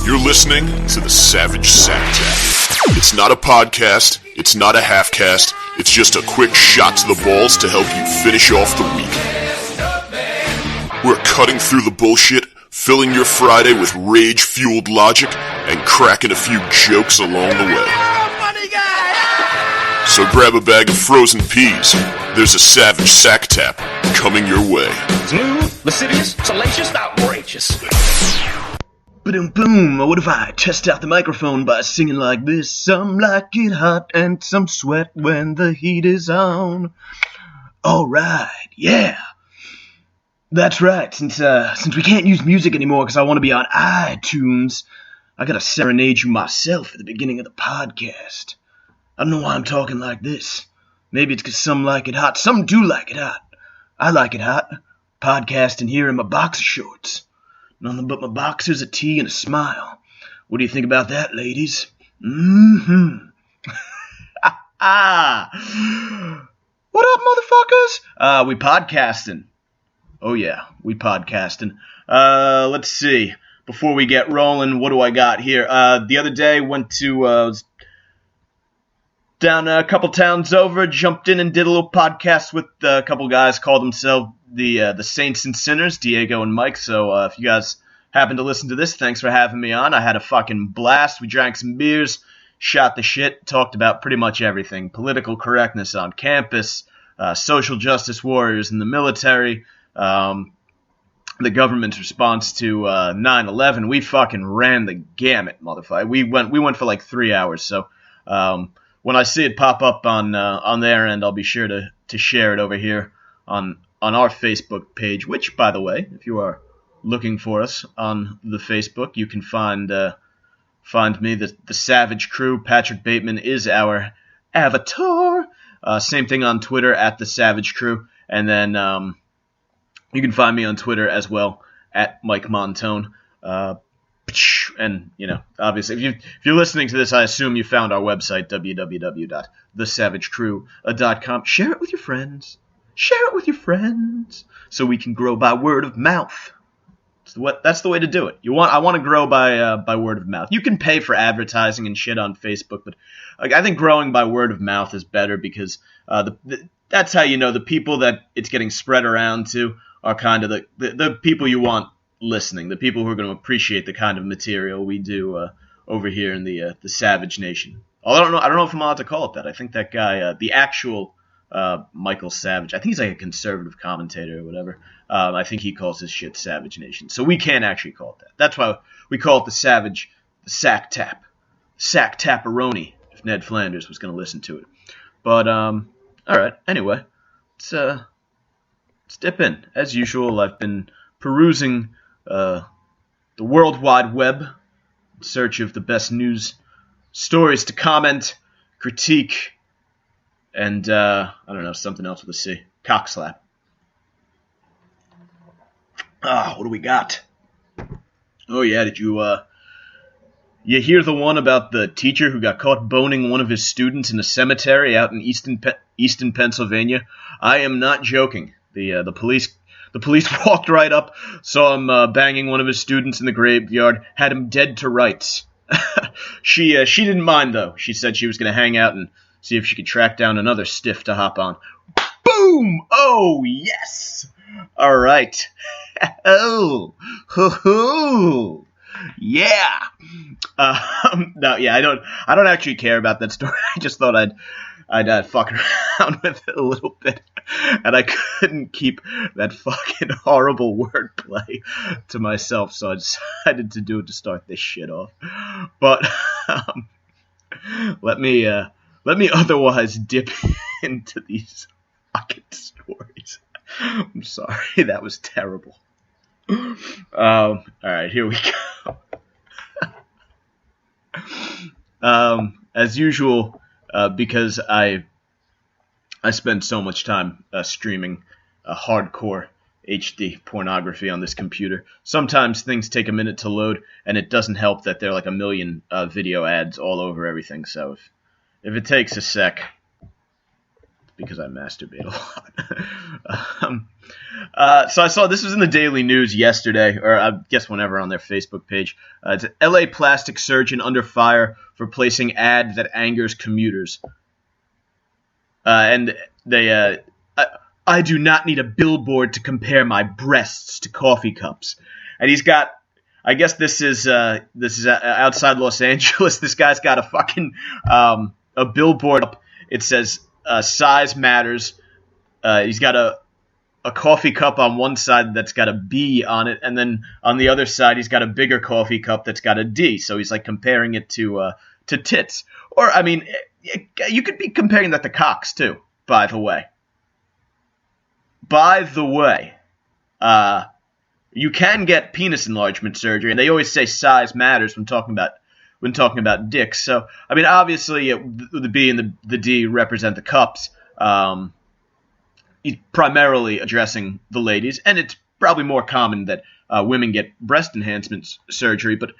You're listening to the Savage Sacktap. It's not a podcast, it's not a half-cast, it's just a quick shot to the balls to help you finish off the week. We're cutting through the bullshit, filling your Friday with rage-fueled logic, and cracking a few jokes along the way. So grab a bag of frozen peas. There's a Savage Sacktap coming your way. Smooth, lascivious, salacious, outrageous. Boom, boom. What if I test out the microphone by singing like this? Some like it hot and some sweat when the heat is on. Alright, yeah. That's right. Since we can't use music anymore because I want to be on iTunes, I gotta serenade you myself at the beginning of the podcast. I don't know why I'm talking like this. Maybe it's because some like it hot. Some do like it hot. I like it hot. Podcasting here in my boxer shorts. Nothing but my boxers, a tee, and a smile. What do you think about that, ladies? Mm-hmm. What up, motherfuckers? We podcasting. Oh, yeah, we podcasting. Let's see. Before we get rolling, what do I got here? The other day, went to... down a couple towns over, jumped in and did a little podcast with a couple guys called themselves the Saints and Sinners, Diego and Mike. So if you guys happen to listen to this, thanks for having me on. I had a fucking blast. We drank some beers, shot the shit, talked about pretty much everything. Political correctness on campus, social justice warriors in the military, the government's response to 9/11. We fucking ran the gamut, motherfucker. We went for like 3 hours, so... when I see it pop up on their end, I'll be sure to share it over here on our Facebook page, which, by the way, if you are looking for us on the Facebook, you can find me, the Savage Crew. Patrick Bateman is our avatar. Same thing on Twitter, at the Savage Crew. And then you can find me on Twitter as well, at Mike Montone. And, you know, obviously, if you're listening to this, I assume you found our website, www.thesavagecrew.com. Share it with your friends. Share it with your friends so we can grow by word of mouth. That's the way to do it. I want to grow by word of mouth. You can pay for advertising and shit on Facebook, but I think growing by word of mouth is better because that's how you know the people that it's getting spread around to are kind of the people you want listening, the people who are going to appreciate the kind of material we do over here in the Savage Nation. Although I don't know if I'm allowed to call it that. I think that guy, the actual Michael Savage, I think he's like a conservative commentator or whatever. I think he calls his shit Savage Nation. So we can't actually call it that. That's why we call it the Sacktap. Sacktap-a-roni, if Ned Flanders was going to listen to it. But, alright, anyway, let's dip in. As usual, I've been perusing the World Wide Web in search of the best news stories to comment, critique, and, I don't know, something else with a C. Cockslap. What do we got? Oh, yeah, did you hear the one about the teacher who got caught boning one of his students in a cemetery out in Easton, Pennsylvania? I am not joking. The police walked right up, saw him banging one of his students in the graveyard, had him dead to rights. She didn't mind, though. She said she was going to hang out and see if she could track down another stiff to hop on. Boom! Oh, yes! All right. Oh, hoo-hoo! Yeah! No, yeah, I don't actually care about that story. I just thought I'd fuck around with it a little bit, and I couldn't keep that fucking horrible wordplay to myself, so I decided to do it to start this shit off. But let me otherwise dip into these fucking stories. I'm sorry, that was terrible. All right, here we go. As usual. Because I spend so much time streaming hardcore HD pornography on this computer. Sometimes things take a minute to load, and it doesn't help that there are like a million video ads all over everything. So if it takes a sec, because I masturbate a lot. So I saw this was in the Daily News yesterday, or I guess whenever on their Facebook page. It's an LA plastic surgeon under fire for placing ad that angers commuters. And they, I do not need a billboard to compare my breasts to coffee cups. And he's got, I guess this is outside Los Angeles. This guy's got a fucking a billboard up. It says size matters. He's got a coffee cup on one side that's got a B on it, and then on the other side he's got a bigger coffee cup that's got a D. So he's like comparing it to tits. Or I mean, you could be comparing that to cocks too. By the way, you can get penis enlargement surgery, and they always say size matters when talking about dicks. So, I mean, obviously, the B and the D represent the cups. He's primarily addressing the ladies, and it's probably more common that women get breast enhancement surgery. But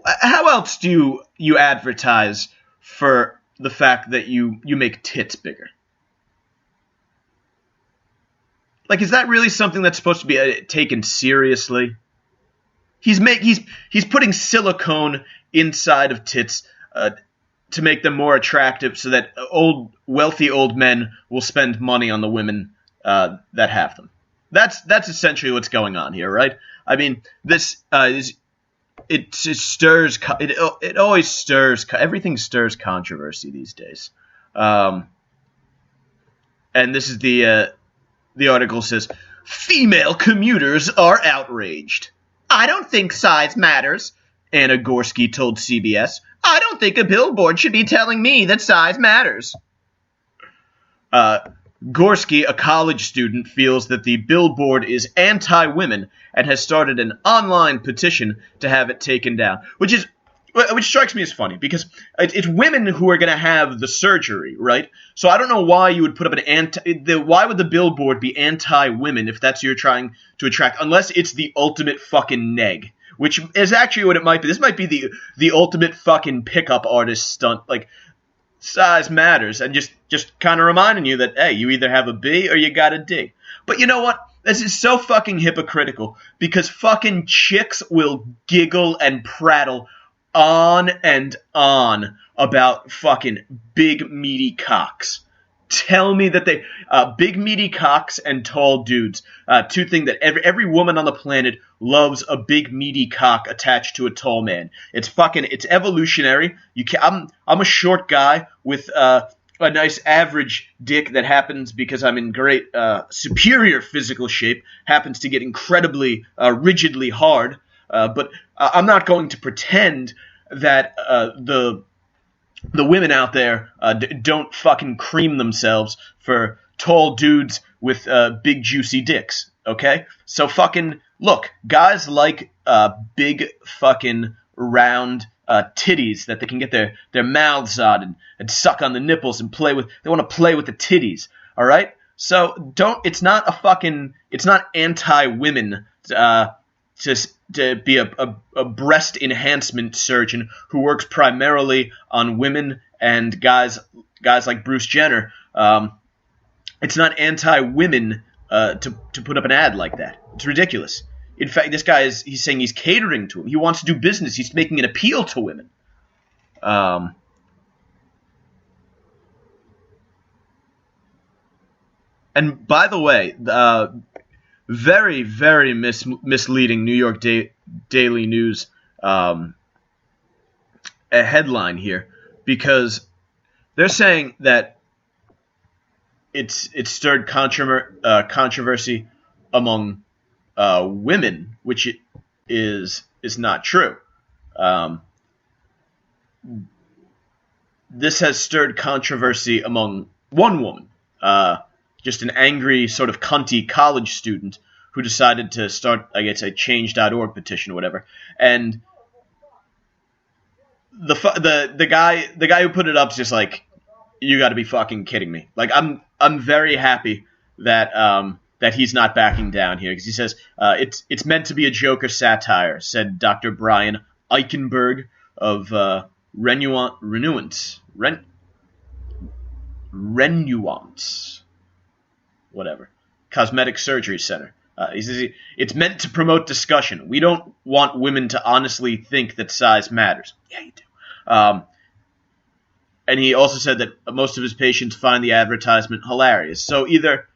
how else do you advertise for the fact that you make tits bigger? Like, is that really something that's supposed to be taken seriously? He's putting silicone inside of tits to make them more attractive, so that wealthy old men will spend money on the women that have them. That's essentially what's going on here, right? I mean, this it stirs. It always stirs. Everything stirs controversy these days. And this is the article says, female commuters are outraged. I don't think size matters, Anna Gorski told CBS. I don't think a billboard should be telling me that size matters. Gorski, a college student, feels that the billboard is anti-women and has started an online petition to have it taken down, which strikes me as funny because it's women who are going to have the surgery, right? So I don't know why you would put up why would the billboard be anti-women if that's what you're trying to attract, unless it's the ultimate fucking neg, which is actually what it might be. This might be the ultimate fucking pickup artist stunt, like size matters, and just kind of reminding you that, hey, you either have a B or you got a D. But you know what? This is so fucking hypocritical because fucking chicks will giggle and prattle on and on about fucking big meaty cocks. Tell me that they big meaty cocks and tall dudes. Two things that every woman on the planet loves: a big meaty cock attached to a tall man. It's evolutionary. I'm a short guy with a nice average dick that happens, because I'm in great superior physical shape, happens to get incredibly rigidly hard. But I'm not going to pretend that the women out there don't fucking cream themselves for tall dudes with big juicy dicks, okay? So fucking look, guys like big fucking round titties that they can get their mouths on and suck on the nipples and play with. They want to play with the titties, all right? So it's not anti-women to be a breast enhancement surgeon who works primarily on women and guys like Bruce Jenner. It's not anti-women to put up an ad like that. It's ridiculous. In fact, this guy he's saying he's catering to them. He wants to do business. He's making an appeal to women. And by the way, very, very misleading New York Daily News a headline here, because they're saying that it's stirred controversy among women, which is not true. This has stirred controversy among one woman, just an angry sort of cunty college student who decided to start, I guess, a change.org petition or whatever. And the guy who put it up is just like, you got to be fucking kidding me. Like, I'm very happy that he's not backing down here, because he says it's meant to be a joke or satire, said Dr. Brian Eichenberg of Renewance Renuance. Whatever. Cosmetic Surgery Center. He says it's meant to promote discussion. We don't want women to honestly think that size matters. Yeah, you do. And he also said that most of his patients find the advertisement hilarious. So either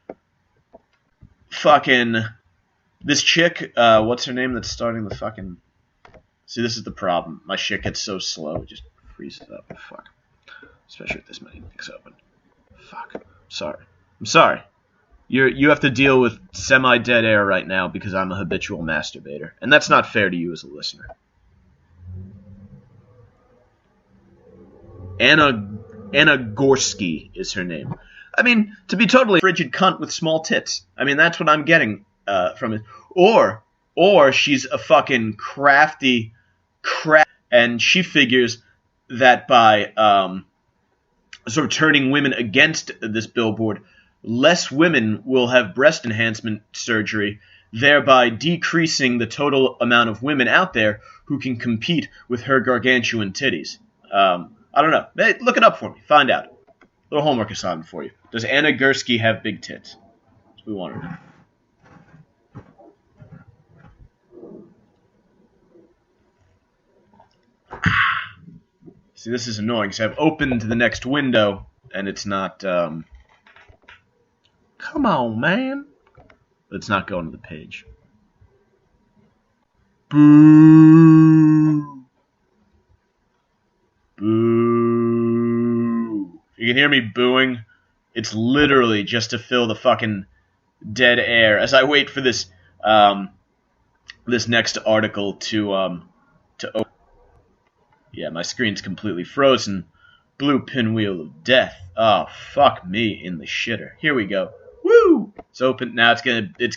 fucking this chick, what's her name that's starting the fucking... See, this is the problem. My shit gets so slow, it just freezes up. Fuck. Especially with this many things open. Fuck. I'm sorry. You have to deal with semi-dead air right now because I'm a habitual masturbator. And that's not fair to you as a listener. Anna Gorski is her name. I mean, to be totally frigid cunt with small tits. I mean, that's what I'm getting from it. Or she's a fucking crafty crap, and she figures that by sort of turning women against this billboard, less women will have breast enhancement surgery, thereby decreasing the total amount of women out there who can compete with her gargantuan titties. I don't know. Hey, look it up for me. Find out. Little homework assignment for you. Does Anna Gursky have big tits? We want to know. See, this is annoying because I've opened the next window and it's not... Come on, man. It's not going to the page. Boo. Boo. You can hear me booing. It's literally just to fill the fucking dead air as I wait for this this next article to open. Yeah, my screen's completely frozen. Blue pinwheel of death. Oh, fuck me in the shitter. Here we go. Woo! It's open now. It's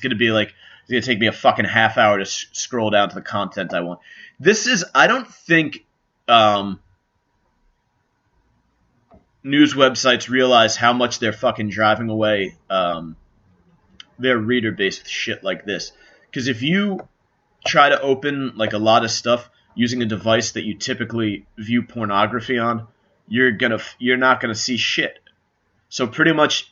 gonna be like it's gonna take me a fucking half hour to scroll down to the content I want. This is I don't think news websites realize how much they're fucking driving away their reader base with shit like this. Because if you try to open like a lot of stuff using a device that you typically view pornography on, you're not gonna see shit. So pretty much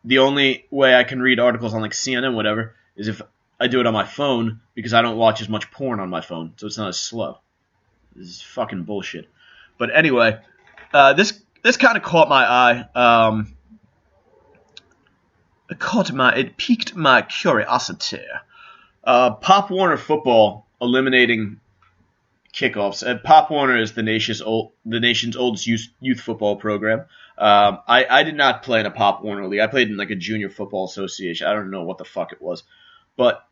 the only way I can read articles on like CNN, whatever, is if I do it on my phone because I don't watch as much porn on my phone, so it's not as slow. This is fucking bullshit. But anyway, this kind of caught my eye. It piqued my curiosity. Pop Warner football eliminating kickoffs. Pop Warner is the nation's oldest youth football program. I did not play in a Pop Warner league. I played in like a junior football association. I don't know what the fuck it was, but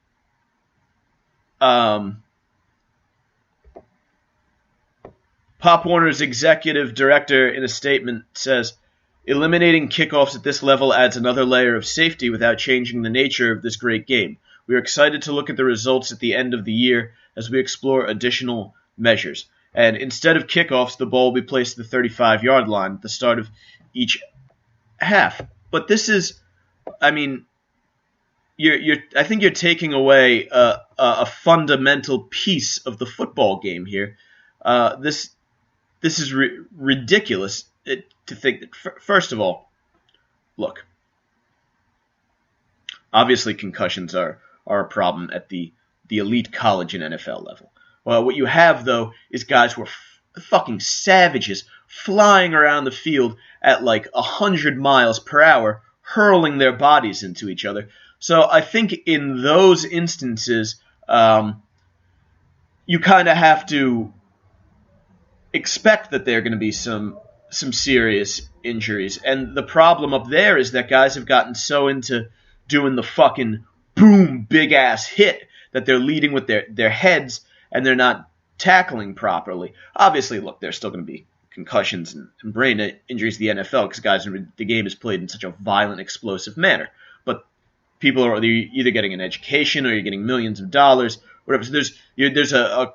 Pop Warner's executive director in a statement says, eliminating kickoffs at this level adds another layer of safety without changing the nature of this great game. We are excited to look at the results at the end of the year as we explore additional measures. And instead of kickoffs, the ball will be placed at the 35-yard line at the start of each half. But this is, I mean, I think you're taking away a fundamental piece of the football game here. This is ridiculous to think that. First of all, look, obviously concussions are a problem at the elite college and NFL level. Well, what you have, though, is guys who are fucking savages flying around the field at like 100 miles per hour, hurling their bodies into each other. So I think in those instances, you kind of have to expect that there are going to be some serious injuries. And the problem up there is that guys have gotten so into doing the fucking boom, big-ass hit that they're leading with their heads and they're not tackling properly. Obviously, look, there's still going to be concussions and brain injuries in the NFL because the game is played in such a violent, explosive manner. But people are either getting an education or you're getting millions of dollars, whatever. So there's a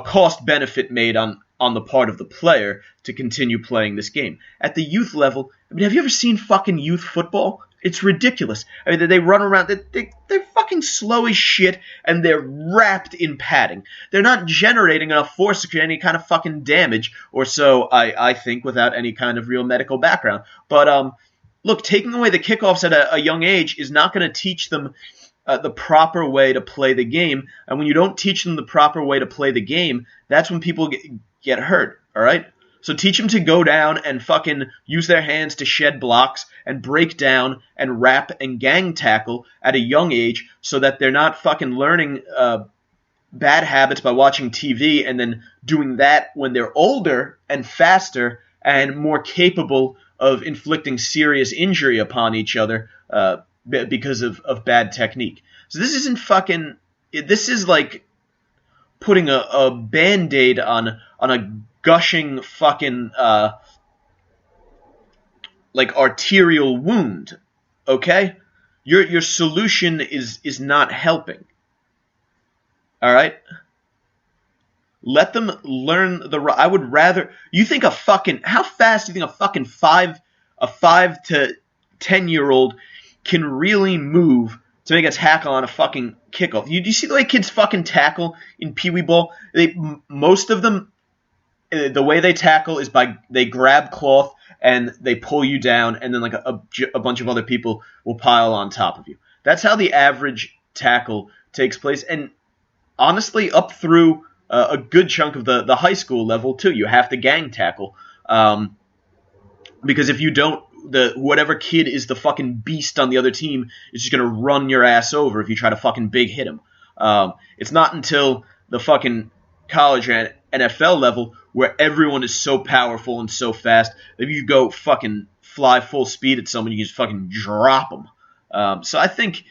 cost benefit made on the part of the player to continue playing this game. At the youth level, I mean, have you ever seen fucking youth football? It's ridiculous. I mean, they run around. They're fucking slow as shit, and they're wrapped in padding. They're not generating enough force to create any kind of fucking damage, or so I think, without any kind of real medical background. But look, taking away the kickoffs at a young age is not going to teach them the proper way to play the game. And when you don't teach them the proper way to play the game, that's when people get hurt, all right? So teach them to go down and fucking use their hands to shed blocks and break down and wrap and gang tackle at a young age so that they're not fucking learning bad habits by watching TV and then doing that when they're older and faster and more capable of inflicting serious injury upon each other because of bad technique. So this isn't fucking... This is like putting a Band-Aid on a gushing fucking like arterial wound, okay? Your solution is not helping. All right? Let them learn I would rather... You think a fucking... How fast do you think a fucking 5 to 10-year-old can really move to make a tackle on a fucking kickoff? Do you see the way kids fucking tackle in Pee Wee Ball? Most of them, the way they tackle is they grab cloth and they pull you down, and then like a bunch of other people will pile on top of you. That's how the average tackle takes place. And honestly, up through a good chunk of the high school level too, you have to gang tackle, because if you don't, whatever kid is the fucking beast on the other team is just gonna run your ass over if you try to fucking big hit him. It's not until the fucking college and NFL level where everyone is so powerful and so fast that if you go fucking fly full speed at someone, you can just fucking drop them. So I think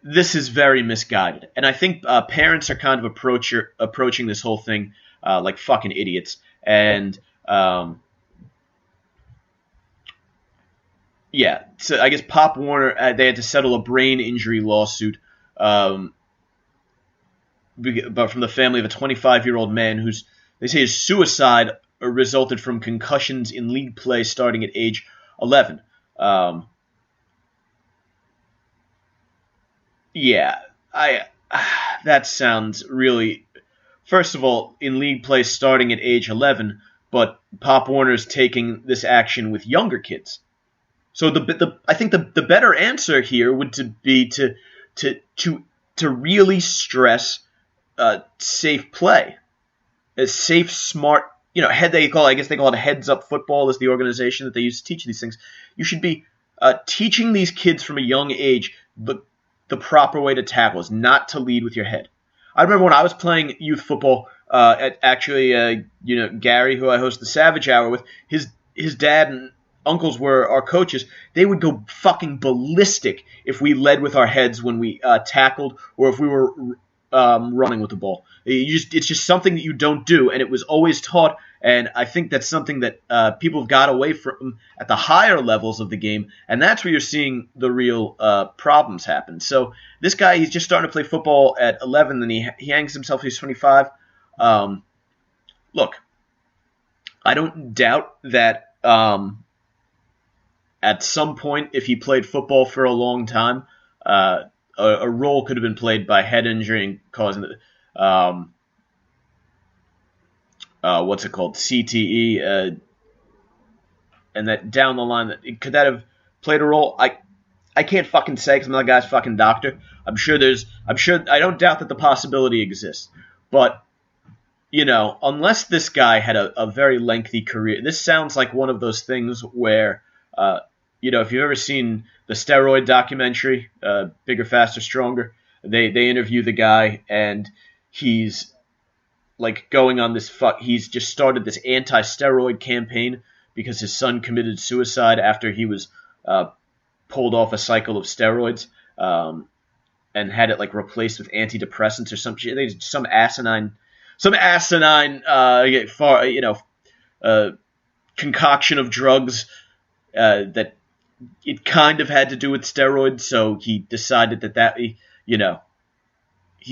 this is very misguided. And I think parents are kind of approaching this whole thing like fucking idiots. And yeah, so I guess Pop Warner, they had to settle a brain injury lawsuit but from the family of a 25-year-old man who's, they say his suicide resulted from concussions in league play starting at age 11. Yeah, that sounds really... First of all, in league play starting at age 11, but Pop Warner's taking this action with younger kids. So I think the better answer here would be to really stress safe play, a safe, smart. I guess they call it heads up football is the organization that they use to teach these things. You should be teaching these kids from a young age the proper way to tackle is not to lead with your head. I remember when I was playing youth football, Gary, who I host the Savage Hour with, his dad and uncles were our coaches. They would go fucking ballistic if we led with our heads when we tackled or if we were running with the ball. It's just something that you don't do, and it was always taught. And I think that's something that people have got away from at the higher levels of the game, and that's where you're seeing the real problems happen. So this guy, he's just starting to play football at 11, and he hangs himself. He's 25. Look, I don't doubt that at some point, if he played football for a long time, a role could have been played by head injury and causing what's it called, CTE, and that down the line, could that have played a role? I can't fucking say because I'm not a guy's fucking doctor. I don't doubt that the possibility exists, but unless this guy had a very lengthy career, this sounds like one of those things where, if you've ever seen the steroid documentary, Bigger, Faster, Stronger, they interview the guy, and he's like going on this he's just started this anti-steroid campaign because his son committed suicide after he was pulled off a cycle of steroids and had it like replaced with antidepressants or some shit. Some asinine concoction of drugs that it kind of had to do with steroids, so he decided that he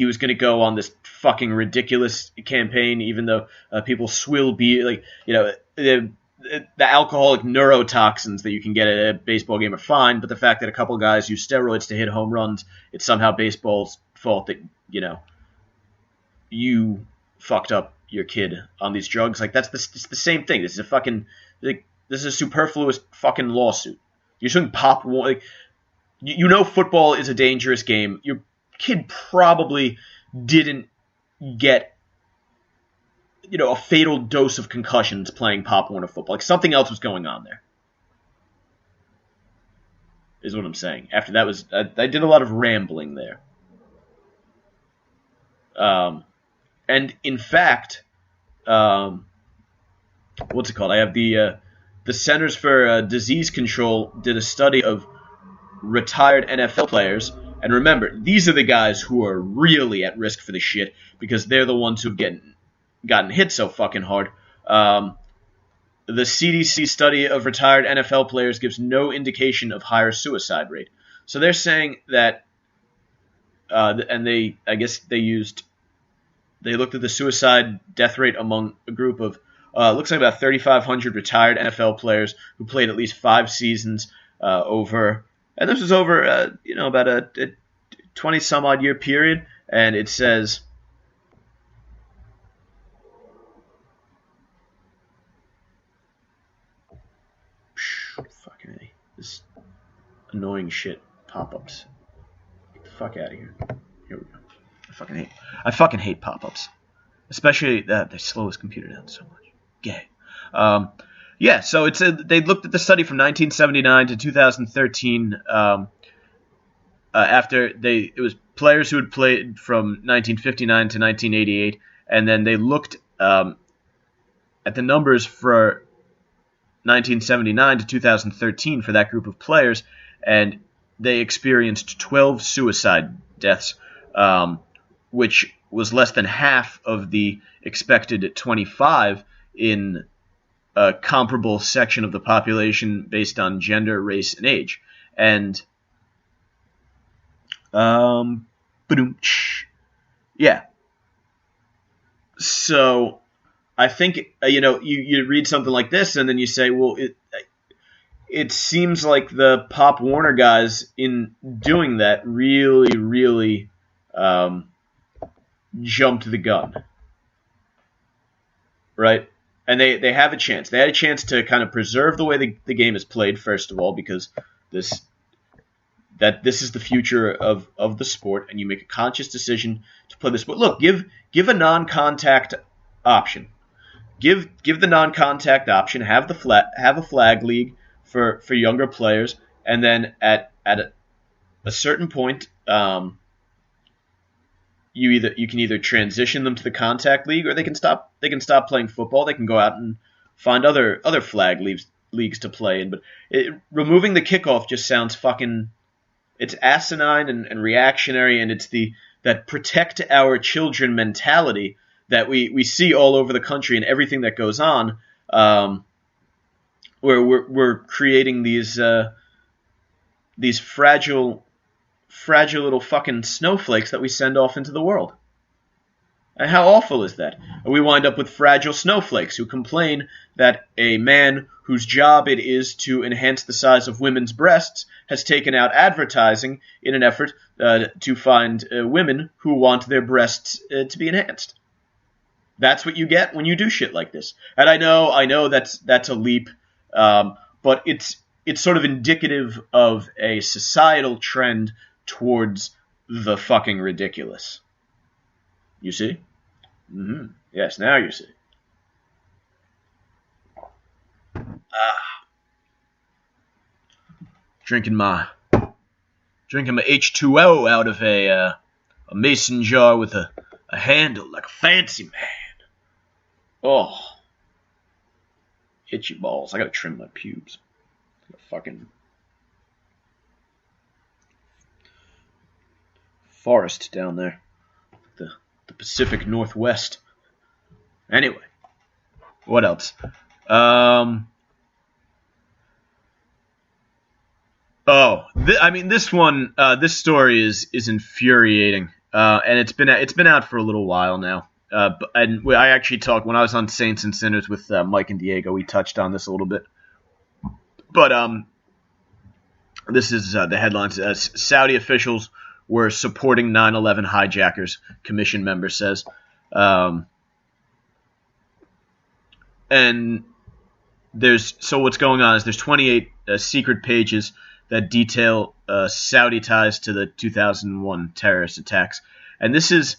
was going to go on this fucking ridiculous campaign, even though people swill the alcoholic neurotoxins that you can get at a baseball game are fine, but the fact that a couple guys use steroids to hit home runs, it's somehow baseball's fault that, you fucked up your kid on these drugs. Like, it's the same thing. This is a superfluous fucking lawsuit. You're showing Pop Warner. Like, you know football is a dangerous game. Your kid probably didn't get, a fatal dose of concussions playing Pop Warner football. Like, something else was going on there, is what I'm saying. After that was, I did a lot of rambling there. And in fact, what's it called? I have the Centers for Disease Control did a study of retired NFL players. And remember, these are the guys who are really at risk for the shit because they're the ones who've gotten hit so fucking hard. The CDC study of retired NFL players gives no indication of higher suicide rate. So they're saying that, and they looked at the suicide death rate among a group of, looks like about 3,500 retired NFL players who played at least 5 seasons over, and this was over, about a 20-some-odd year period, and it says, fucking A, this annoying shit pop-ups. Get the fuck out of here. Here we go. I fucking hate pop-ups. Especially that they slow his computer down so much. Gay. So it's they looked at the study from 1979 to 2013. After it was players who had played from 1959 to 1988, and then they looked at the numbers for 1979 to 2013 for that group of players, and they experienced 12 suicide deaths, which was less than half of the expected 25 in a comparable section of the population based on gender, race, and age. And, yeah. So, I think, you read something like this and then you say, well, it seems like the Pop Warner guys in doing that really, really jumped the gun, right? And they have a chance. They had a chance to kind of preserve the way the game is played, first of all, because this is the future of the sport, and you make a conscious decision to play the sport. Look, give a non-contact option. Give the non-contact option. Have a flag league for younger players, and then at a certain point, you can either transition them to the contact league, or they can stop playing football. They can go out and find other flag leagues to play in. But removing the kickoff just sounds fucking, it's asinine and reactionary, and it's that protect our children mentality that we see all over the country and everything that goes on, where we're creating these fragile little fucking snowflakes that we send off into the world. And how awful is that? And we wind up with fragile snowflakes who complain that a man whose job it is to enhance the size of women's breasts has taken out advertising in an effort to find women who want their breasts to be enhanced. That's what you get when you do shit like this. And I know that's a leap, but it's sort of indicative of a societal trend towards the fucking ridiculous. You see? Mm-hmm. Yes, now you see. Drinking my H2O out of a mason jar with a handle like a fancy man. Oh. Itchy balls. I gotta trim my pubes. Fucking forest down there. The Pacific Northwest. Anyway. What else? This one, this story is infuriating, and it's been out for a little while now. And I actually talked when I was on Saints and Sinners with Mike and Diego. We touched on this a little bit, but this is the headlines. Saudi officials were supporting 9/11 hijackers. Commission member says, and so what's going on is there's 28 secret pages that detail Saudi ties to the 2001 terrorist attacks. And this is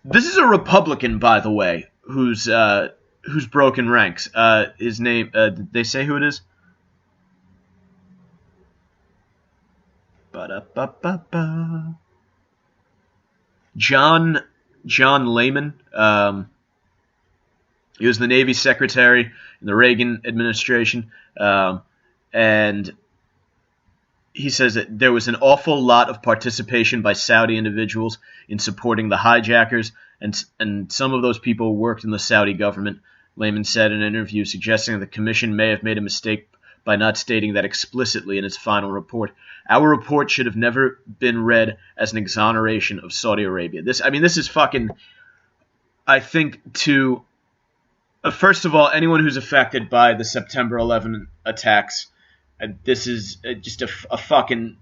a Republican, by the way, who's broken ranks. His name, did they say who it is? Ba-da-ba-ba-ba. John Lehman. He was the Navy Secretary in the Reagan administration, and he says that there was an awful lot of participation by Saudi individuals in supporting the hijackers, and some of those people worked in the Saudi government. Lehman said in an interview, suggesting that the commission may have made a mistake by not stating that explicitly in its final report. Our report should have never been read as an exoneration of Saudi Arabia. This is fucking, I think, to... First of all, anyone who's affected by the September 11 attacks, this is just a fucking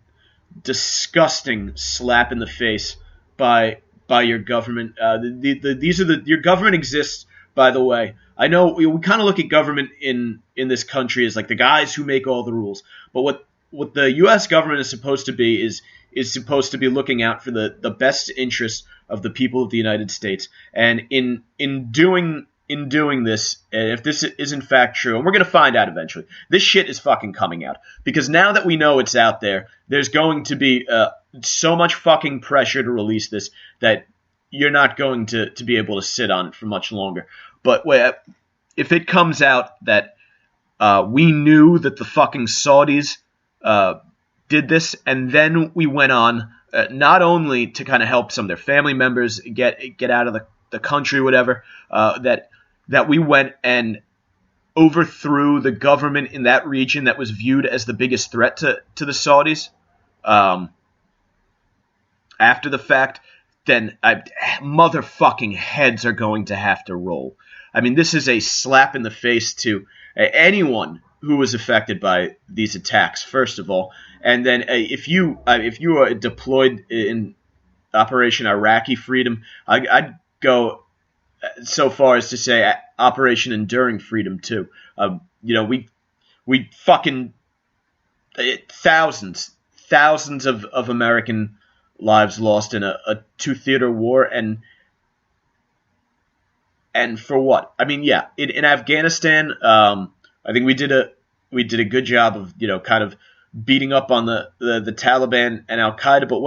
disgusting slap in the face by your government. Your government exists, by the way. I know we kind of look at government in this country as like the guys who make all the rules, but what the U.S. government is supposed to be is supposed to be looking out for the best interest of the people of the United States, and in doing this, if this is in fact true, and we're going to find out eventually, this shit is fucking coming out. Because now that we know it's out there, there's going to be so much fucking pressure to release this that you're not going to be able to sit on it for much longer. But if it comes out that we knew that the fucking Saudis did this, and then we went on not only to kind of help some of their family members get out of the country, whatever, that we went and overthrew the government in that region that was viewed as the biggest threat to the Saudis after the fact, then motherfucking heads are going to have to roll. I mean, this is a slap in the face to anyone who was affected by these attacks, first of all. And then if you are deployed in Operation Iraqi Freedom, I'd go so far as to say Operation Enduring Freedom too. We fucking thousands of American lives lost in a two-theater war, and for what? I mean, yeah, in Afghanistan, I think we did a good job of kind of beating up on the Taliban and Al Qaeda. But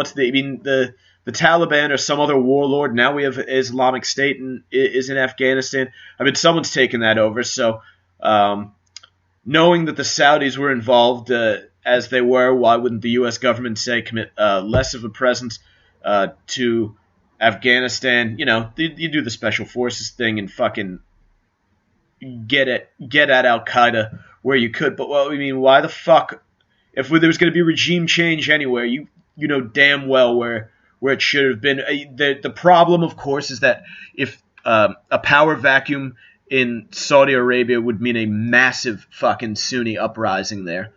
the Taliban or some other warlord. Now we have Islamic State is in Afghanistan. I mean, someone's taken that over. So knowing that the Saudis were involved as they were, why wouldn't the U.S. government say commit less of a presence to Afghanistan? You do the special forces thing and fucking get at Al Qaeda where you could. But why the fuck? If there was going to be regime change anywhere, you know damn well where it should have been. The problem, of course, is that if a power vacuum in Saudi Arabia would mean a massive fucking Sunni uprising there.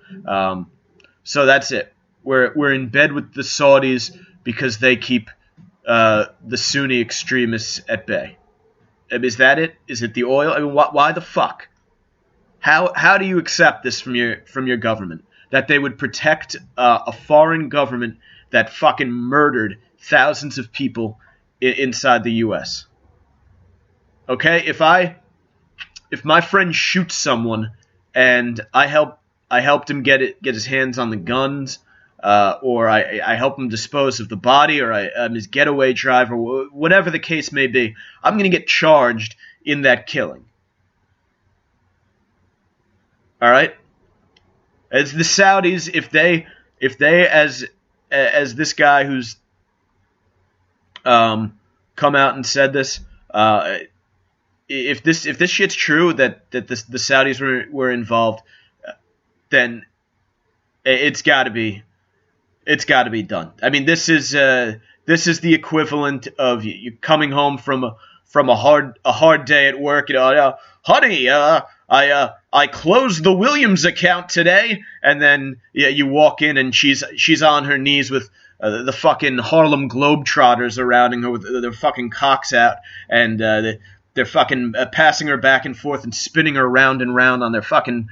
So that's it. We're in bed with the Saudis because they keep the Sunni extremists at bay. Is that it? Is it the oil? I mean, why the fuck? How do you accept this from your government? That they would protect a foreign government that fucking murdered thousands of people inside the U.S. Okay, if my friend shoots someone and I helped him get his hands on the guns, or I help him dispose of the body, or I'm his getaway driver, whatever the case may be, I'm going to get charged in that killing. All right? As the Saudis, if they as this guy who's come out and said this, if this shit's true that the Saudis were involved, then it's got to be done. I mean, this is the equivalent of you coming home from a hard day at work. Honey, I closed the Williams account today, and then you walk in and she's on her knees with the fucking Harlem Globetrotters surrounding her with their fucking cocks out, and they're fucking passing her back and forth and spinning her round and round on their fucking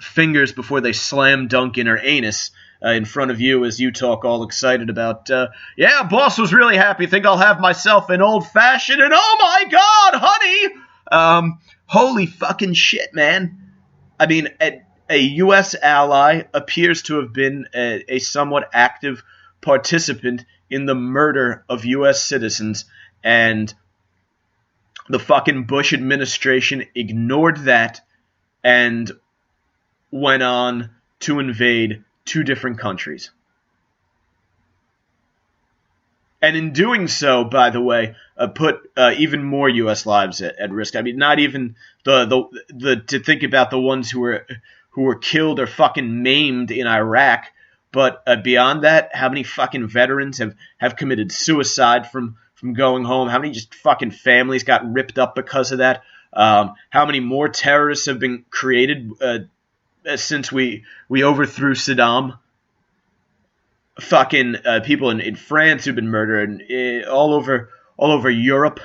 fingers before they slam dunk in her anus in front of you as you talk all excited about, yeah, boss was really happy. Think I'll have myself an old-fashioned, and oh my god, honey! Holy fucking shit, man. I mean, a U.S. ally appears to have been a somewhat active participant in the murder of U.S. citizens, and the fucking Bush administration ignored that and went on to invade 2 different countries. And in doing so, by the way, put even more U.S. lives at risk. I mean, not even the to think about the ones who were killed or fucking maimed in Iraq, but beyond that, how many fucking veterans have committed suicide from going home? How many just fucking families got ripped up because of that? How many more terrorists have been created since we overthrew Saddam? Fucking people in France who've been murdered, and all over Europe.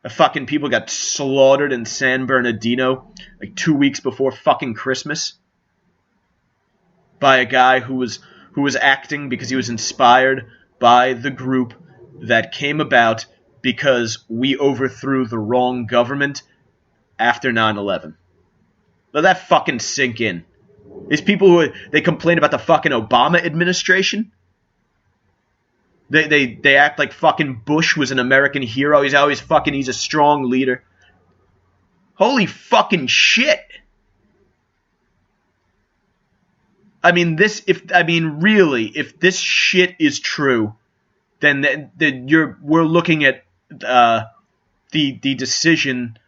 Fucking people got slaughtered in San Bernardino like 2 weeks before fucking Christmas by a guy who was acting because he was inspired by the group that came about because we overthrew the wrong government after 9/11. Let that fucking sink in. These people they complain about the fucking Obama administration. They act like fucking Bush was an American hero. He's a strong leader. Holy fucking shit. I mean, if this shit is true, then we're looking at the decision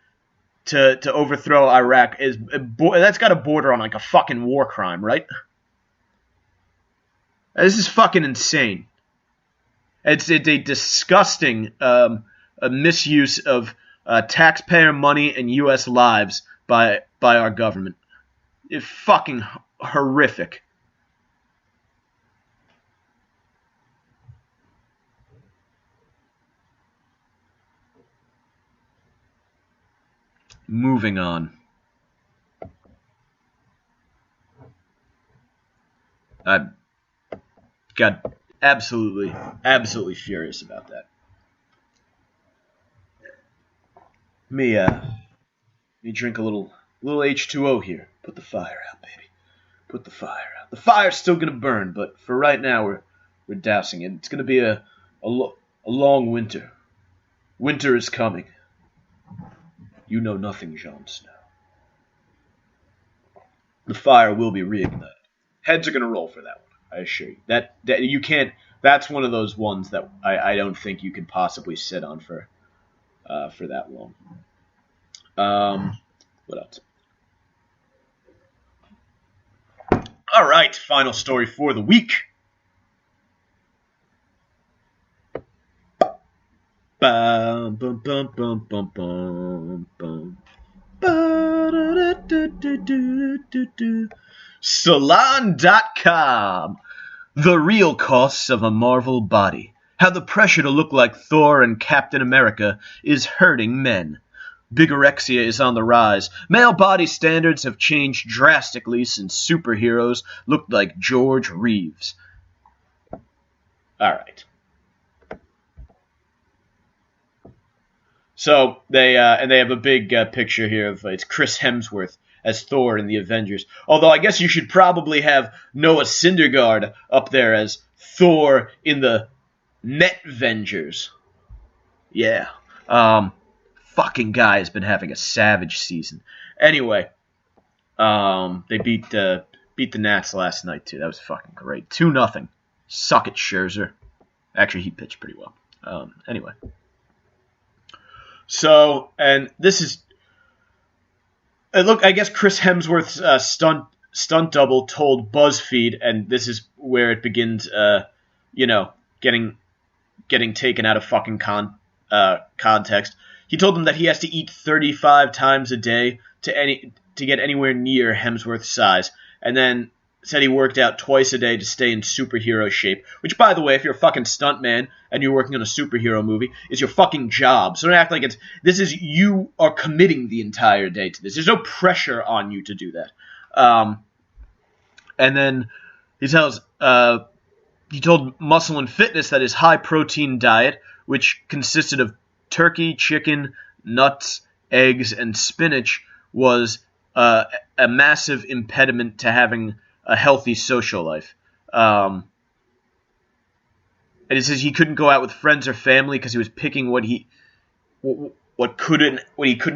to overthrow Iraq that's got a border on like a fucking war crime, right? This is fucking insane. It's a disgusting misuse of taxpayer money and U.S. lives by our government. It's fucking horrific. Moving on. I got absolutely furious about that. Me drink a little H2O here. Put the fire out, baby. Put the fire out. The fire's still gonna burn, but for right now we're dousing it. It's gonna be a long winter. Winter is coming. You know nothing, Jon Snow. The fire will be reignited. Heads are going to roll for that one, I assure you. That you can't. That's one of those ones that I don't think you can possibly sit on for that long. What else? All right, final story for the week. Bum, bum, bum, bum, bum, bum, bum. Salon.com. The real costs of a Marvel body. How the pressure to look like Thor and Captain America is hurting men. Bigorexia is on the rise. Male body standards have changed drastically since superheroes looked like George Reeves. All right. So they have a big picture here of it's Chris Hemsworth as Thor in the Avengers. Although I guess you should probably have Noah Syndergaard up there as Thor in the Netvengers. Yeah. Fucking guy has been having a savage season. Anyway, they beat the Nats last night too. That was fucking great. 2-0. Suck it, Scherzer. Actually, he pitched pretty well. Anyway. So, and this is, look, I guess Chris Hemsworth's stunt double told BuzzFeed, and this is where it begins, getting taken out of fucking context. He told them that he has to eat 35 times a day to get anywhere near Hemsworth's size, and then said he worked out twice a day to stay in superhero shape, which, by the way, if you're a fucking stuntman and you're working on a superhero movie, is your fucking job. So don't act like you are committing the entire day to this. There's no pressure on you to do that. And then he told Muscle and Fitness that his high-protein diet, which consisted of turkey, chicken, nuts, eggs, and spinach, was a massive impediment to having a healthy social life. And he says he couldn't go out with friends or family because he was picking what he couldn't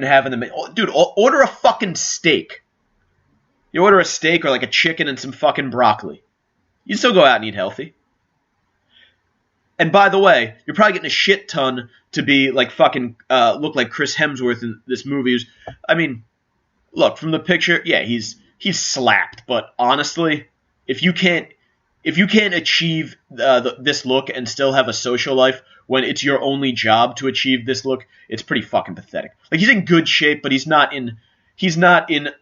have in the menu. Dude, order a fucking steak. You order a steak or like a chicken and some fucking broccoli. You still go out and eat healthy. And by the way, you're probably getting a shit ton to be like fucking look like Chris Hemsworth in this movie. I mean, look from the picture, yeah, he's slapped. But honestly, if you can't achieve this look and still have a social life when it's your only job to achieve this look, it's pretty fucking pathetic. Like he's in good shape, but he's not in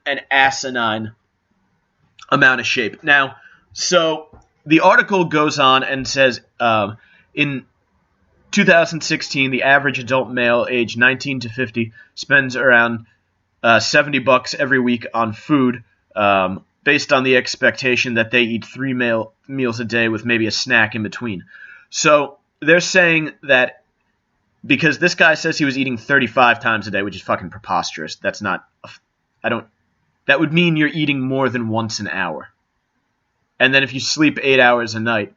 an asinine amount of shape. Now, so the article goes on and says in 2016, the average adult male aged 19 to 50 spends around $70 every week on food, based on the expectation that they eat 3 meals a day with maybe a snack in between. So they're saying that because this guy says he was eating 35 times a day, which is fucking preposterous. That's not that would mean you're eating more than once an hour. And then if you sleep 8 hours a night,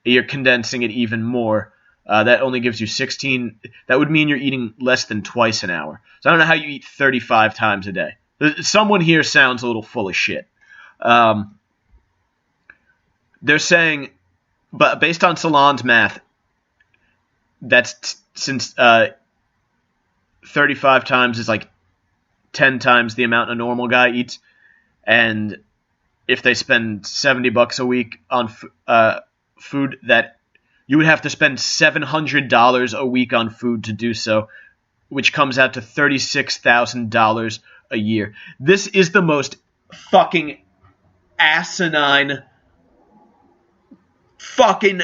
you're condensing it even more. That only gives you 16. That would mean you're eating less than twice an hour. So I don't know how you eat 35 times a day. Someone here sounds a little full of shit. They're saying, but based on Salon's math, that's since 35 times is like 10 times the amount a normal guy eats, and if they spend $70 a week on food, that you would have to spend $700 a week on food to do so, which comes out to $36,000 a year. This is the most fucking asinine fucking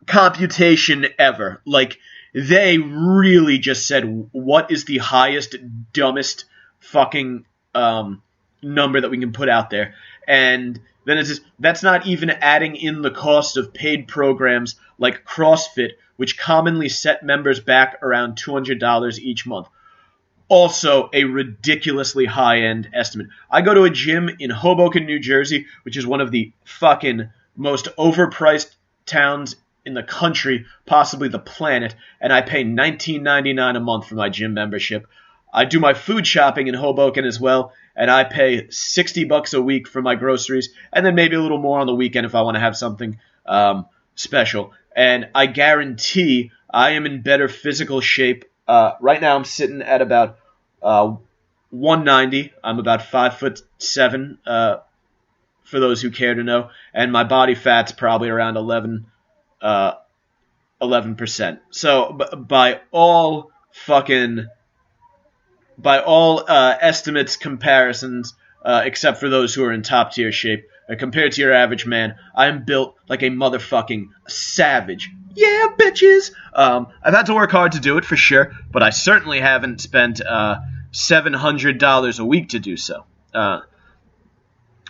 computation ever. Like, they really just said, what is the highest, dumbest fucking number that we can put out there? And then it's just, that's not even adding in the cost of paid programs like CrossFit, which commonly set members back around $200 each month. Also a ridiculously high-end estimate. I go to a gym in Hoboken, New Jersey, which is one of the fucking most overpriced towns in the country, possibly the planet, and I pay $19.99 a month for my gym membership. I do my food shopping in Hoboken as well, and I pay $60 a week for my groceries, and then maybe a little more on the weekend if I want to have something special. And I guarantee I am in better physical shape. Right now I'm sitting at about 190. I'm about 5'7", for those who care to know, and my body fat's probably around 11%. So by all estimates, comparisons, except for those who are in top tier shape, compared to your average man, I'm built like a motherfucking savage. Yeah, bitches! I've had to work hard to do it, for sure, but I certainly haven't spent $700 a week to do so.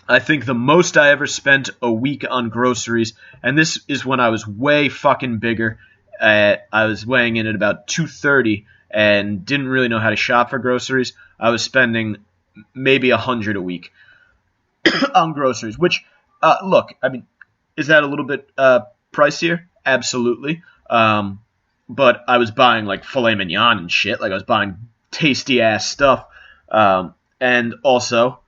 I think the most I ever spent a week on groceries, and this is when I was way fucking bigger. I was weighing in at about 230 and didn't really know how to shop for groceries. I was spending maybe $100 a week on groceries, which, look, I mean, is that a little bit pricier? Absolutely. But I was buying like filet mignon and shit. Like I was buying tasty ass stuff. And also,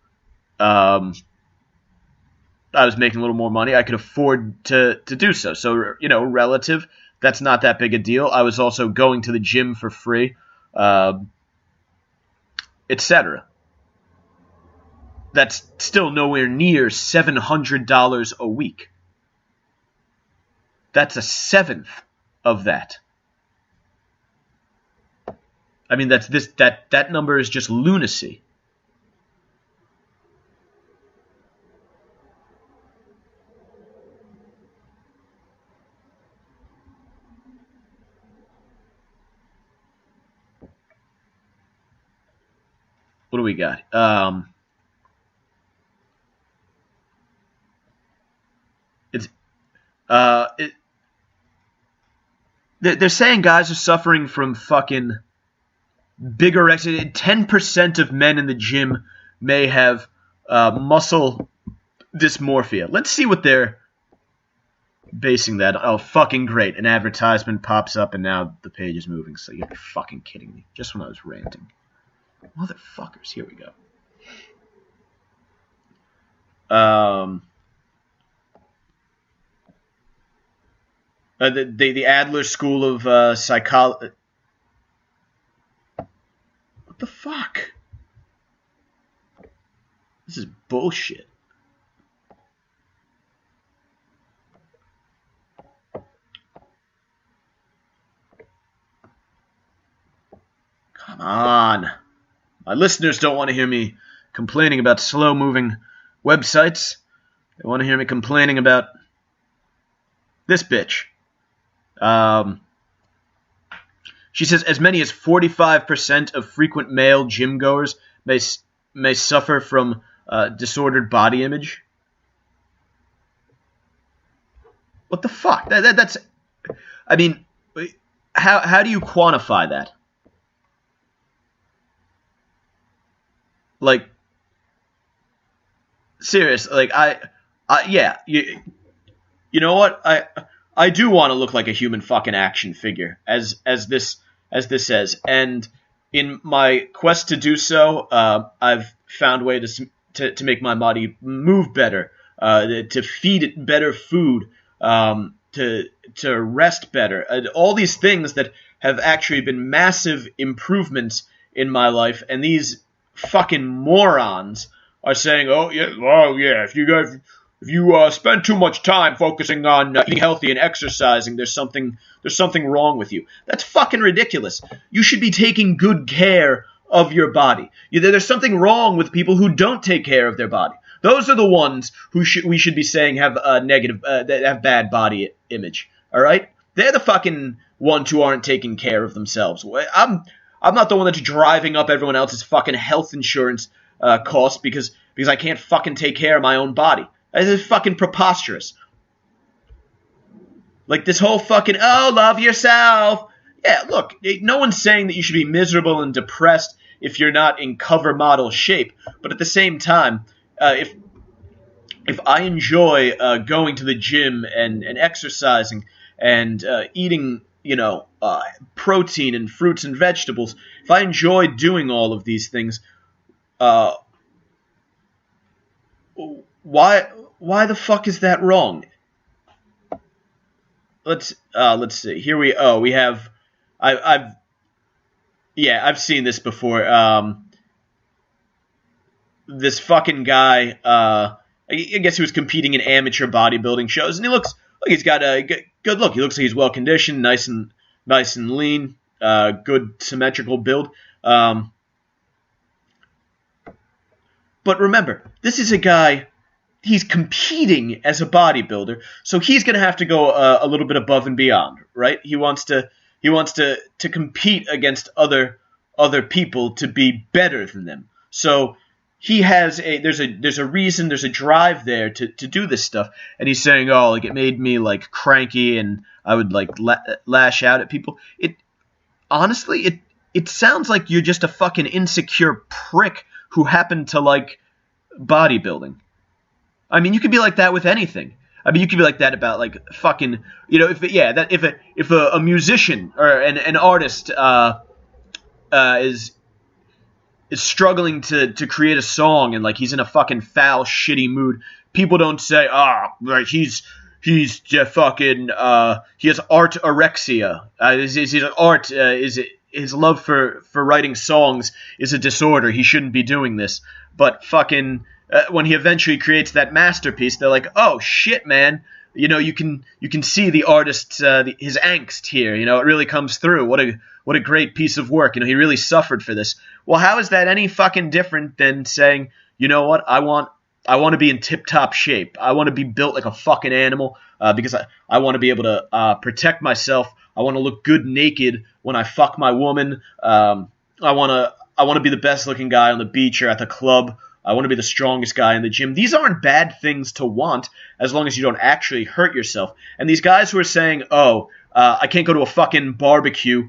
I was making a little more money. I could afford to do so. So, you know, relative, that's not that big a deal. I was also going to the gym for free, etc. That's still nowhere near $700 a week. That's a seventh of that. I mean, that number is just lunacy. What do we got? They're saying guys are suffering from fucking bigorexia. 10% of men in the gym may have muscle dysmorphia. Let's see what they're basing that on. Oh, fucking great. An advertisement pops up and now the page is moving. So you're fucking kidding me. Just when I was ranting. Motherfuckers. Here we go. The Adler School of Psychology. What the fuck? This is bullshit. Come on. My listeners don't want to hear me complaining about slow-moving websites. They want to hear me complaining about this bitch. She says as many as 45% of frequent male gym goers may suffer from disordered body image. What the fuck? That's. I mean, how do you quantify that? Like, serious. Like yeah. You know what? I do want to look like a human fucking action figure, as this says, and in my quest to do so, I've found ways to make my body move better, to feed it better food, to rest better, all these things that have actually been massive improvements in my life, and these fucking morons are saying, oh yeah, if you spend too much time focusing on eating healthy and exercising, there's something wrong with you. That's fucking ridiculous. You should be taking good care of your body. There's something wrong with people who don't take care of their body. Those are the ones who we should be saying have negative, that have bad body image. All right, they're the fucking ones who aren't taking care of themselves. I'm not the one that's driving up everyone else's fucking health insurance costs because I can't fucking take care of my own body. This is fucking preposterous. Like this whole fucking, oh, love yourself. Yeah, look, no one's saying that you should be miserable and depressed if you're not in cover model shape. But at the same time, if I enjoy going to the gym and exercising and eating, protein and fruits and vegetables, if I enjoy doing all of these things, why the fuck is that wrong? Let's see. Here we have I've seen this before. This fucking guy, I guess he was competing in amateur bodybuilding shows, and he looks like he's got a good look. He looks like he's well conditioned, nice and lean, good symmetrical build. But remember, this is a guy. He's competing as a bodybuilder, so he's going to have to go a little bit above and beyond, right? He wants to compete against other people to be better than them. So he has there's a reason, there's a drive there to do this stuff, and he's saying, oh, like it made me like cranky and I would like lash out at people. Honestly, it sounds like you're just a fucking insecure prick who happened to like bodybuilding. I mean, you could be like that with anything. I mean, you could be like that about like fucking, if a musician or an artist is struggling to create a song and like he's in a fucking foul, shitty mood, people don't say, like he's just fucking he has artorexia. His love for writing songs is a disorder. He shouldn't be doing this. But fucking. When he eventually creates that masterpiece, they're like, "Oh shit, man! You can see the artist's his angst here. It really comes through. What a great piece of work. He really suffered for this. Well, how is that any fucking different than saying, you know what? I want to be in tip-top shape. I want to be built like a fucking animal because I want to be able to protect myself. I want to look good naked when I fuck my woman. I want to be the best looking guy on the beach or at the club. I want to be the strongest guy in the gym. These aren't bad things to want as long as you don't actually hurt yourself. And these guys who are saying, I can't go to a fucking barbecue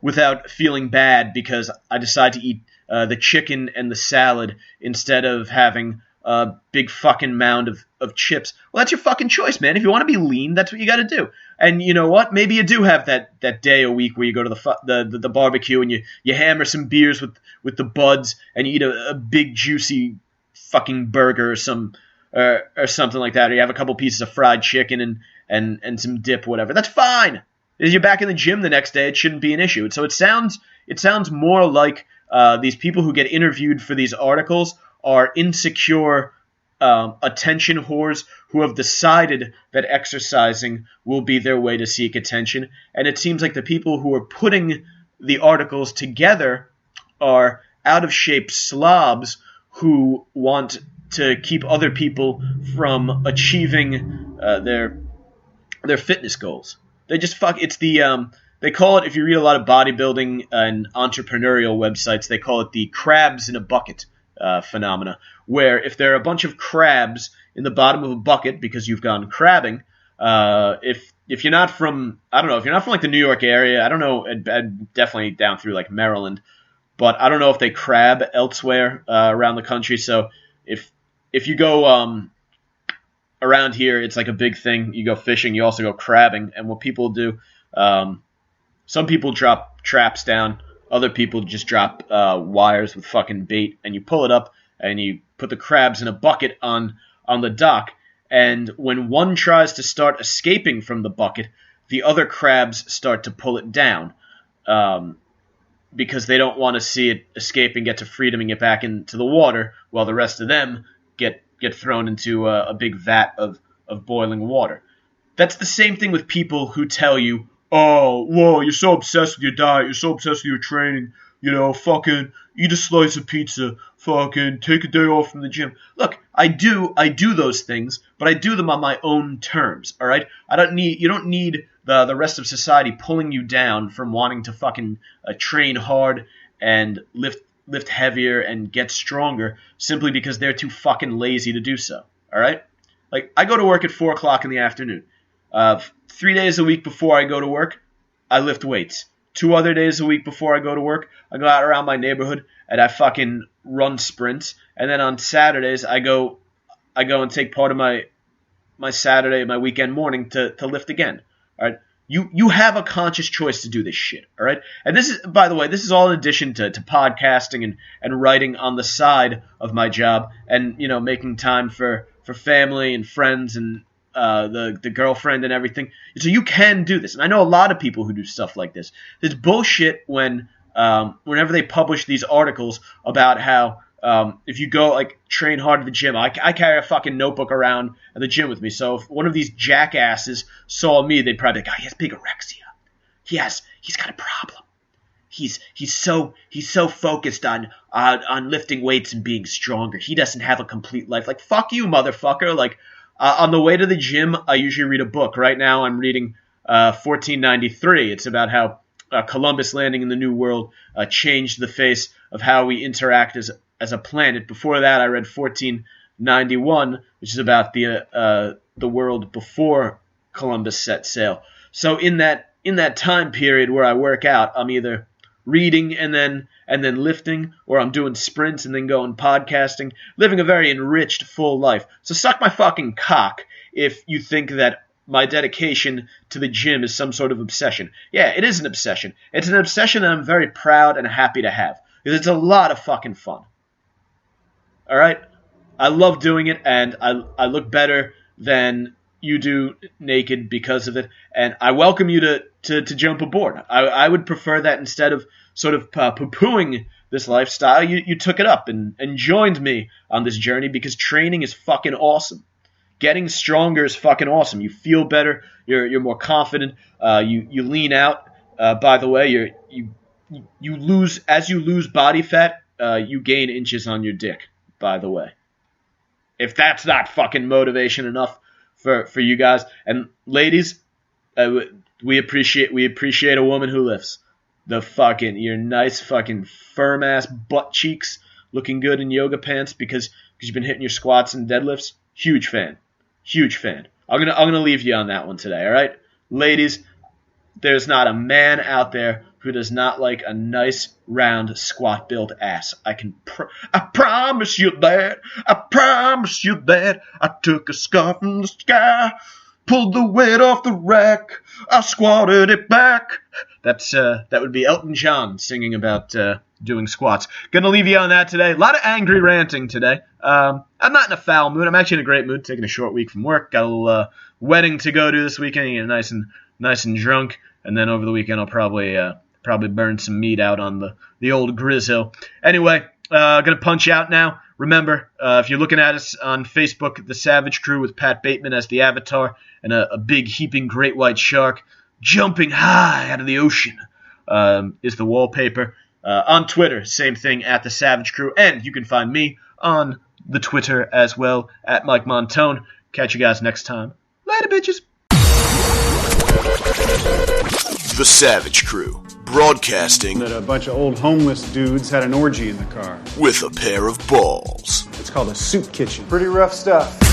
without feeling bad because I decide to eat the chicken and the salad instead of having a big fucking mound of chips. Well, that's your fucking choice, man. If you want to be lean, that's what you got to do. And you know what? Maybe you do have that day a week where you go to the barbecue and you hammer some beers with the buds and you eat a big juicy fucking burger or something like that, or you have a couple pieces of fried chicken and some dip, whatever. That's fine. If you're back in the gym the next day, it shouldn't be an issue. So it sounds more like these people who get interviewed for these articles are insecure attention whores who have decided that exercising will be their way to seek attention. And it seems like the people who are putting the articles together are out-of-shape slobs who want to keep other people from achieving their fitness goals. They just it's the they call it, if you read a lot of bodybuilding and entrepreneurial websites, they call it the crabs in a bucket phenomena, where if there are a bunch of crabs in the bottom of a bucket because you've gone crabbing, if you're not from, I don't know, if you're not from like the New York area, I don't know, definitely down through like Maryland, but I don't know if they crab elsewhere around the country. So if you go around here, it's like a big thing. You go fishing, you also go crabbing, and what people do, some people drop traps down, other people just drop wires with fucking bait, and you pull it up and you put the crabs in a bucket on the dock. And when one tries to start escaping from the bucket, the other crabs start to pull it down because they don't want to see it escape and get to freedom and get back into the water, while the rest of them get thrown into a big vat of boiling water. That's the same thing with people who tell you, oh, whoa, you're so obsessed with your diet, you're so obsessed with your training, fucking eat a slice of pizza, fucking take a day off from the gym. Look, I do those things, but I do them on my own terms, all right? You don't need the rest of society pulling you down from wanting to fucking train hard and lift heavier and get stronger simply because they're too fucking lazy to do so, all right? Like, I go to work at 4 o'clock in the afternoon. 3 days a week before I go to work, I lift weights. 2 other days a week before I go to work, I go out around my neighborhood and I fucking run sprints. And then on Saturdays, I go and take part of my Saturday, my weekend morning to lift again. All right, you have a conscious choice to do this shit. All right, and this is, by the way, this is all in addition to podcasting and writing on the side of my job, and making time for family and friends and the girlfriend and everything. So you can do this. And I know a lot of people who do stuff like this. It's bullshit whenever they publish these articles about how if you go train hard at the gym, I carry a fucking notebook around at the gym with me. So if one of these jackasses saw me, they'd probably be like, oh, he has bigorexia. He's got a problem. He's so focused on lifting weights and being stronger. He doesn't have a complete life. Like, fuck you, motherfucker. Like, on the way to the gym, I usually read a book. Right now, I'm reading 1493. It's about how Columbus landing in the New World changed the face of how we interact as a planet. Before that, I read 1491, which is about the world before Columbus set sail. So in that time period where I work out, I'm either reading and then lifting, or I'm doing sprints and then going podcasting, living a very enriched, full life. So suck my fucking cock if you think that my dedication to the gym is some sort of obsession. Yeah, it is an obsession. It's an obsession that I'm very proud and happy to have, because it's a lot of fucking fun. All right? I love doing it, and I look better than you do naked because of it, and I welcome you to jump aboard. I would prefer that instead of sort of poo-pooing this lifestyle, you took it up and joined me on this journey, because training is fucking awesome. Getting stronger is fucking awesome. You feel better. You're more confident. You lean out. By the way, you lose, as you lose body fat, you gain inches on your dick. By the way, if that's not fucking motivation enough for you guys and ladies, we appreciate a woman who lifts. Your nice fucking firm ass butt cheeks looking good in yoga pants because you've been hitting your squats and deadlifts. Huge fan. I'm gonna leave you on that one today, all right? Ladies, there's not a man out there who does not like a nice, round, squat-built ass. I promise you that. I promise you that. I took a scarf from the sky, pulled the weight off the rack, I squatted it back. That would be Elton John singing about doing squats. Gonna leave you on that today. A lot of angry ranting today. I'm not in a foul mood. I'm actually in a great mood, taking a short week from work. Got a little wedding to go to this weekend. Get nice and drunk, and then over the weekend I'll probably burn some meat out on the old Grizzo. Anyway, gonna punch out now. Remember, if you're looking at us on Facebook, the Savage Crew with Pat Bateman as the avatar and a big heaping great white shark jumping high out of the ocean is the wallpaper. On Twitter, same thing, at the Savage Crew, and you can find me on the Twitter as well, at Mike Montone. Catch you guys next time. Later, bitches. The Savage Crew, broadcasting that a bunch of old homeless dudes had an orgy in the car. with a pair of balls. It's called a soup kitchen. Pretty rough stuff.